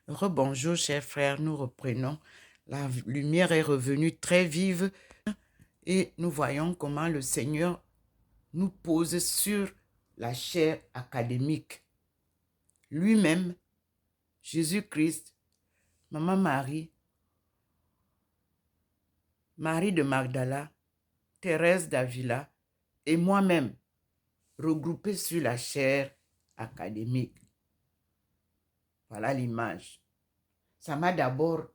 Rebonjour, chers frères, nous reprenons. La lumière est revenue très vive et nous voyons comment le Seigneur nous pose sur la chair académique. Lui-même, Jésus-Christ, Maman Marie, Marie de Magdala, Thérèse d'Avila et moi-même, regroupés sur la chair académique. Voilà l'image. Ça m'a d'abord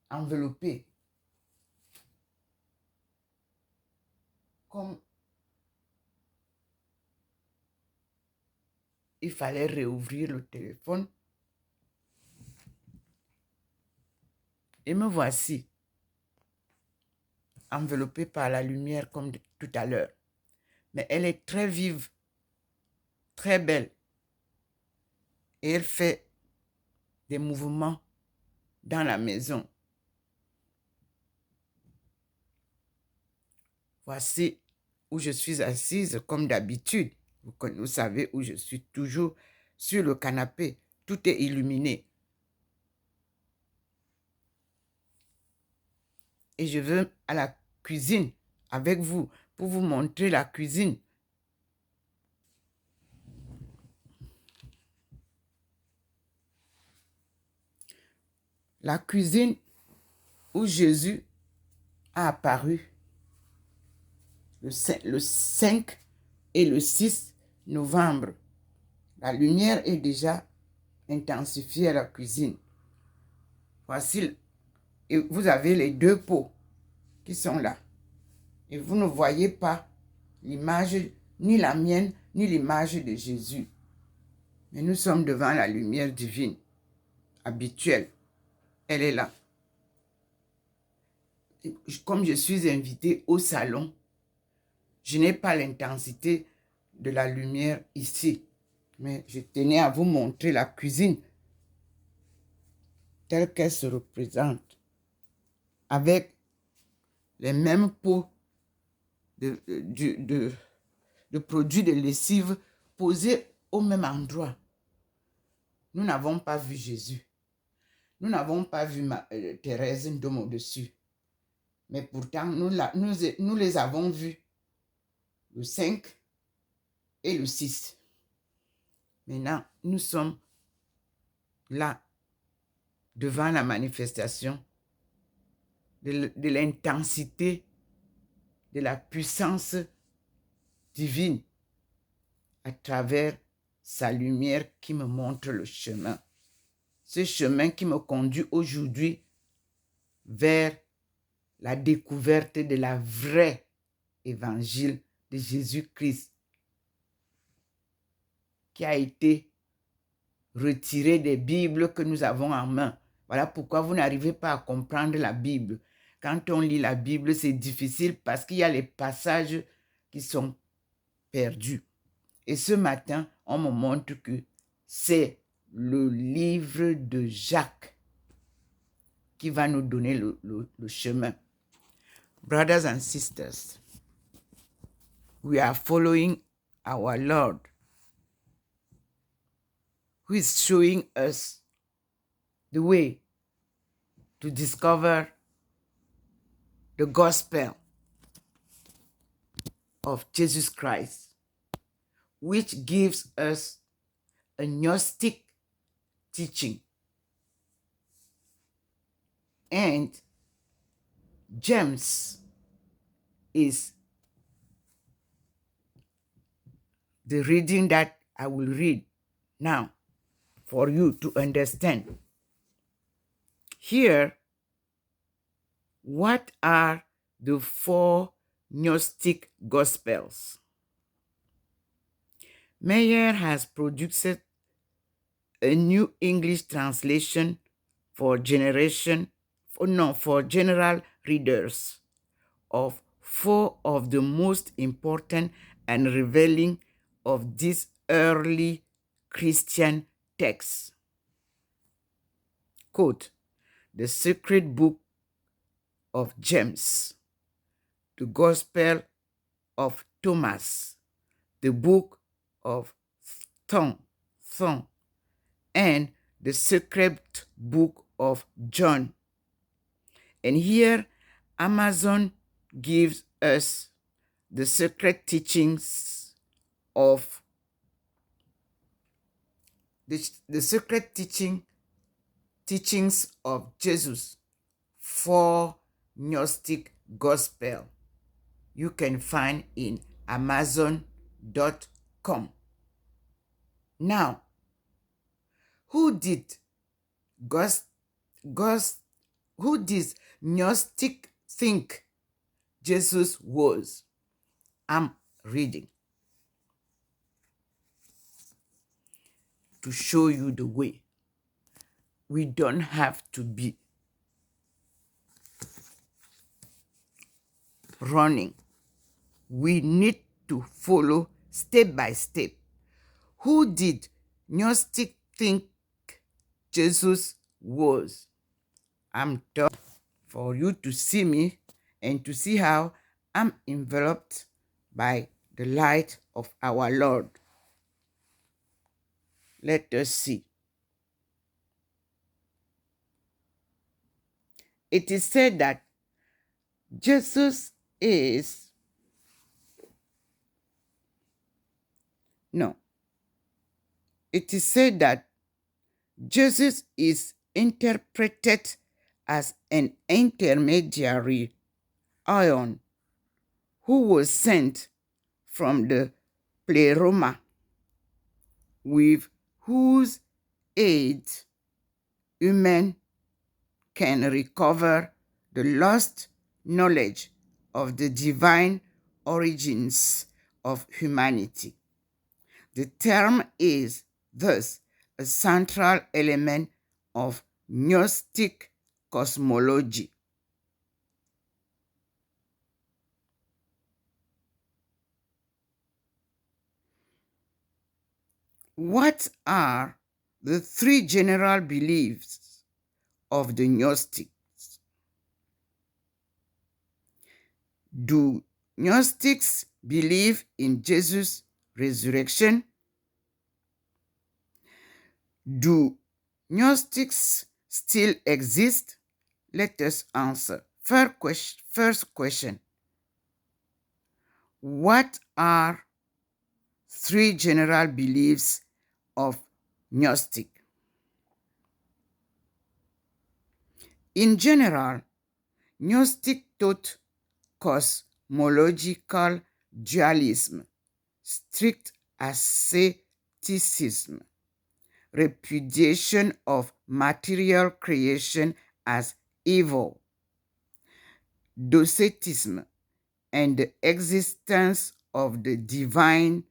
enveloppé. Comme il fallait réouvrir le téléphone. Et me voici, enveloppée par la lumière comme tout à l'heure. Mais elle est très vive, très belle. Et elle fait des mouvements dans la maison. Voici où je suis assise comme d'habitude. Vous savez où je suis toujours sur le canapé. Tout est illuminé. Et je veux à la cuisine avec vous pour vous montrer la cuisine. La cuisine où Jésus a apparu le 5 et le 6 novembre. La lumière est déjà intensifiée à la cuisine. Voici, et vous avez les deux pots qui sont là. Et vous ne voyez pas l'image, ni la mienne, ni l'image de Jésus. Mais nous sommes devant la lumière divine, habituelle. Elle est là. Comme je suis invitée au salon, je n'ai pas l'intensité de la lumière ici. Mais je tenais à vous montrer la cuisine telle qu'elle se représente, avec les mêmes pots de produits de lessive posés au même endroit. Nous n'avons pas vu Jésus. Nous n'avons pas vu Thérèse Ndomo au-dessus. Mais pourtant, nous les avons vus le 5 et le 6. Maintenant, nous sommes là, devant la manifestation de l'intensité, de la puissance divine à travers sa lumière qui me montre le chemin. Ce chemin qui me conduit aujourd'hui vers la découverte de la vraie évangile de Jésus-Christ qui a été retiré des Bibles que nous avons en main. Voilà pourquoi vous n'arrivez pas à comprendre la Bible. Quand on lit la Bible, c'est difficile parce qu'il y a les passages qui sont perdus. Et ce matin, on me montre que c'est le livre de Jacques qui va nous donner le chemin. Brothers and sisters, we are following our Lord, who is showing us the way to discover the gospel of Jesus Christ, which gives us a Gnostic teaching. And James is the reading that I will read now for you to understand. Here, what are the 4 Gnostic Gospels? Meyer has produced a new English translation for general readers of 4 of the most important and revealing of these early Christian texts. Quote, the Secret Book of James, the Gospel of Thomas, the Book of Thon, and the secret book of John. And here, Amazon gives us the secret teachings of the secret teachings of Jesus for Gnostic Gospel. You can find in Amazon.com. Now, who did Gnostic think Jesus was? I'm reading to show you the way. We don't have to be running. We need to follow step by step. Who did Gnostic think Jesus was? I'm done for you to see me and to see how I'm enveloped by the light of our Lord. Let us see. It is said that Jesus is It is said that Jesus is interpreted as an intermediary ion who was sent from the pleroma, with whose aid human can recover the lost knowledge of the divine origins of humanity. The term is thus a central element of Gnostic cosmology. What are the three general beliefs of the Gnostics? Do Gnostics believe in Jesus' resurrection? Do Gnostics still exist? Let us answer. First question. What are three general beliefs of Gnostic? In general, Gnostic taught cosmological dualism, strict asceticism, repudiation of material creation as evil, docetism, and the existence of the divine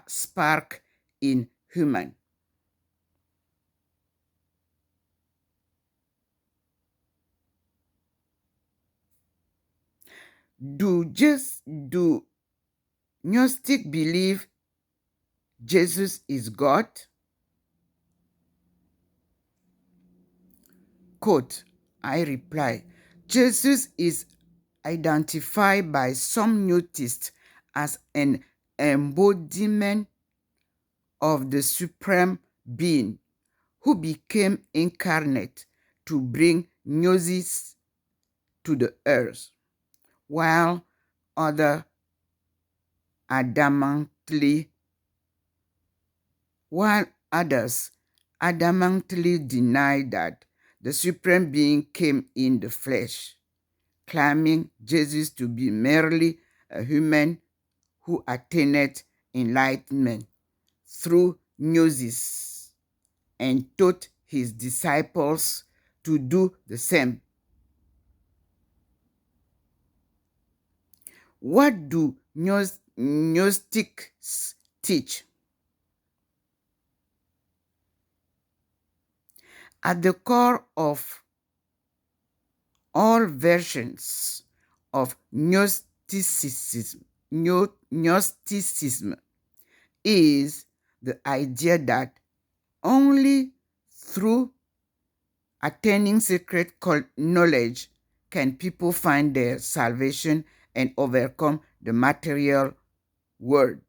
spark in human. Do Gnostic believe Jesus is God? Quote, I reply, Jesus is identified by some Gnostics as an embodiment of the Supreme Being who became incarnate to bring gnosis to the earth, while others adamantly deny that the Supreme Being came in the flesh, claiming Jesus to be merely a human who attained enlightenment through gnosis and taught his disciples to do the same. What do Gnostics teach? At the core of all versions of Gnosticism is the idea that only through attaining secret knowledge can people find their salvation and overcome the material world.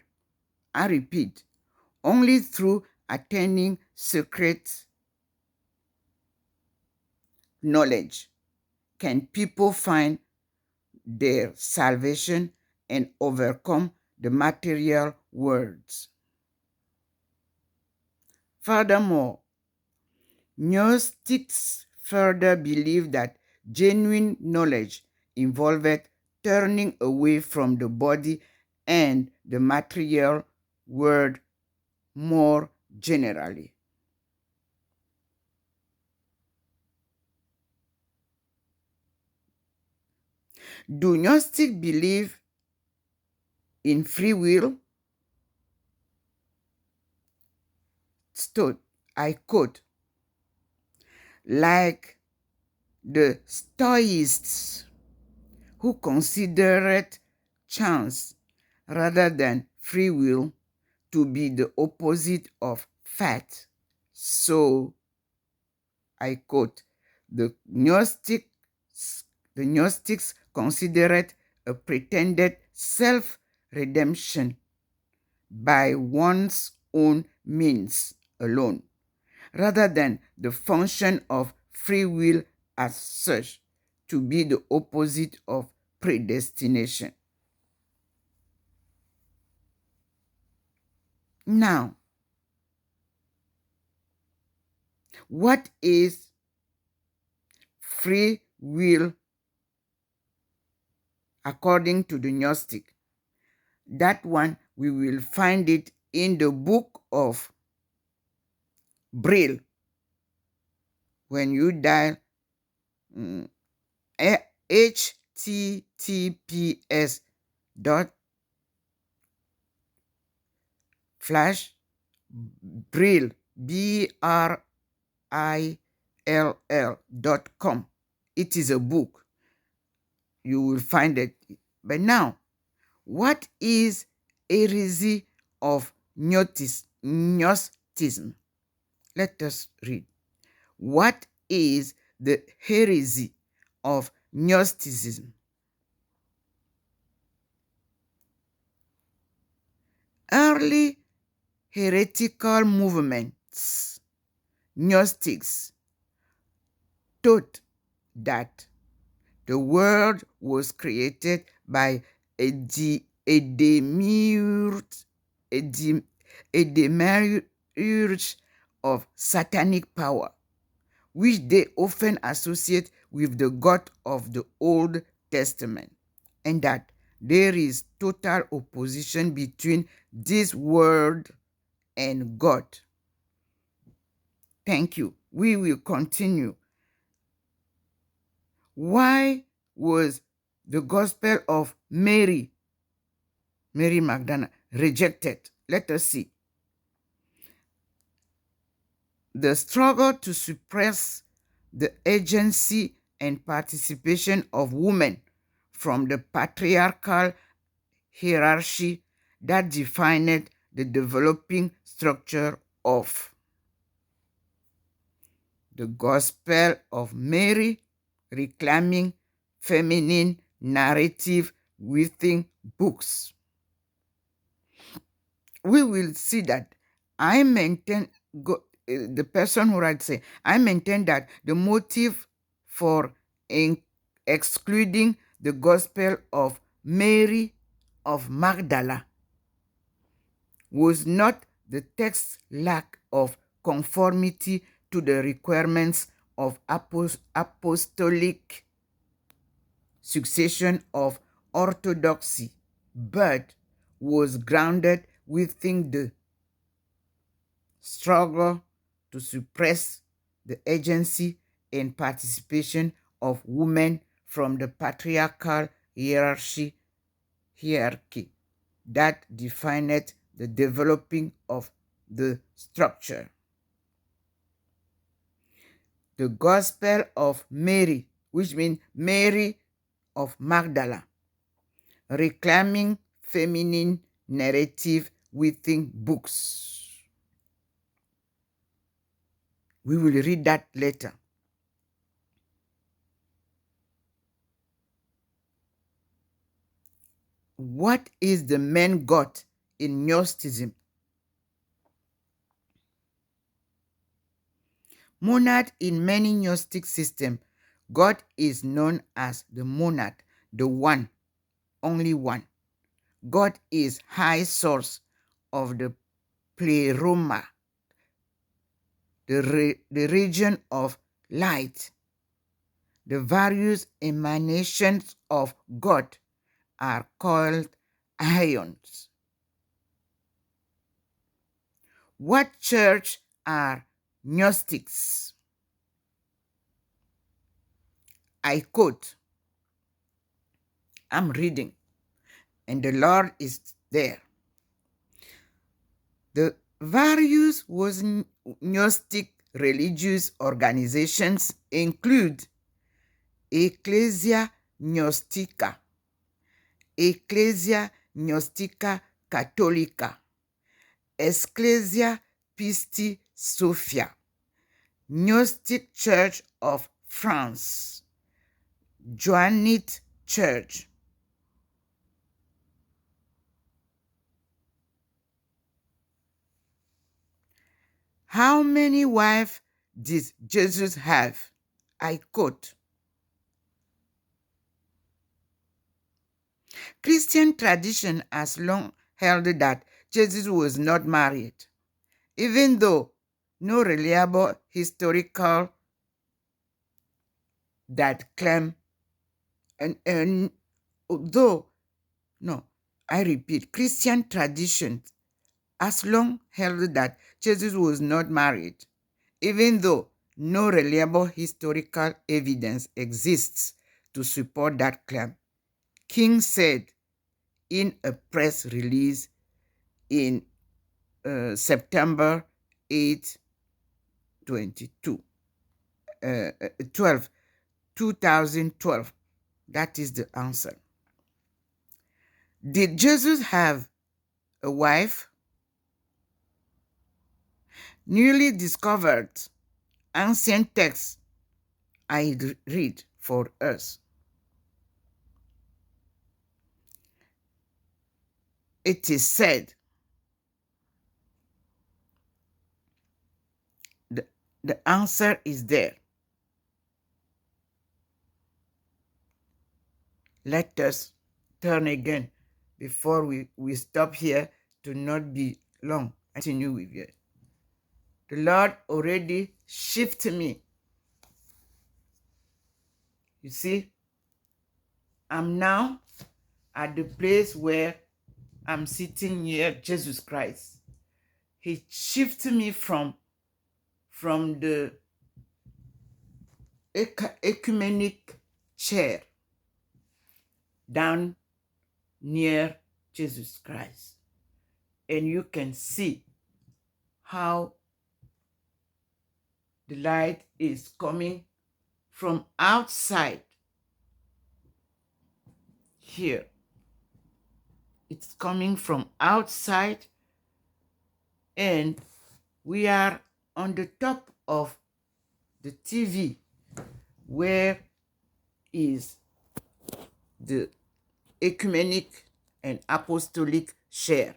I repeat, only through attaining secret knowledge can people find their salvation and overcome the material worlds. Furthermore, Gnostics further believe that genuine knowledge involved turning away from the body and the material world more generally. Do Gnostics believe in free will? I quote, like the Stoics, who considered chance rather than free will to be the opposite of fate. So, I quote, the Gnostics considered a pretended self-redemption by one's own means alone, rather than the function of free will as such, to be the opposite of predestination. Now, what is free will according to the Gnostic? That one, we will find it in the book of Braille. When you dial https://Braille, BRILL.com. It is a book. You will find it. But now, what is heresy of Gnosticism? Let us read. What is the heresy of Gnosticism? Early heretical movements, Gnostics, taught that the world was created by a demiurge of satanic power, which they often associate with the God of the Old Testament, and that there is total opposition between this world and God. Thank you. We will continue. Why was the gospel of Mary Magdalene, rejected? Let us see. The struggle to suppress the agency and participation of women from the patriarchal hierarchy that defined the developing structure of the Gospel of Mary, reclaiming feminine narrative within books. We will see that I maintain, the person who writes say, I maintain that the motive for excluding the Gospel of Mary of Magdala was not the text's lack of conformity to the requirements of apostolic succession of orthodoxy, but was grounded within the struggle to suppress the agency and participation of women from the patriarchal hierarchy that defined the developing of the structure. The Gospel of Mary, which means Mary of Magdala, reclaiming feminine narrative within books. We will read that later. What is the main God in Gnosticism? Monad in many Gnostic systems God is known as the monad, the one, only one. God is high source of the pleroma, the region of light. The various emanations of God are called ions. What church are Gnostics? I quote, I'm reading, and the Lord is there. The various Gnostic religious organizations include Ecclesia Gnostica, Ecclesia Gnostica Cattolica, Ecclesia Pisti Sophia, Gnostic Church of France, Johannite Church. How many wives did Jesus have? I quote, Christian tradition has long held that Jesus was not married, even though no reliable historical that claim, and although, no, I repeat, Christian tradition has long held that Jesus was not married, even though no reliable historical evidence exists to support that claim. King said in a press release in September 8, 2012. That is the answer. Did Jesus have a wife? Newly discovered ancient texts I read for us. It is said the answer is there. Let us turn again before we stop here to not be long. Continue with it. The Lord already shifted me. You see, I'm now at the place where I'm sitting near Jesus Christ. He shifted me from the ecumenic chair down near Jesus Christ. And you can see how the light is coming from outside here. It's coming from outside, and we are on the top of the TV where is the ecumenic and apostolic share.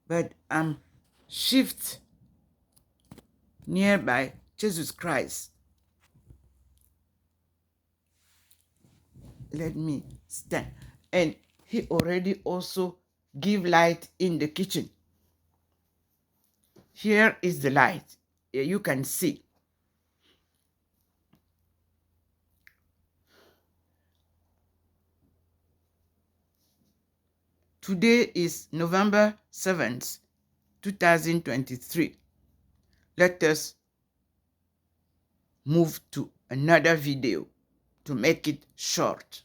But I'm shift nearby Jesus Christ. Let me stand. And he already also give light in the kitchen. Here is the light. You can see. Today is November 7th, 2023. Let us move to another video to make it short.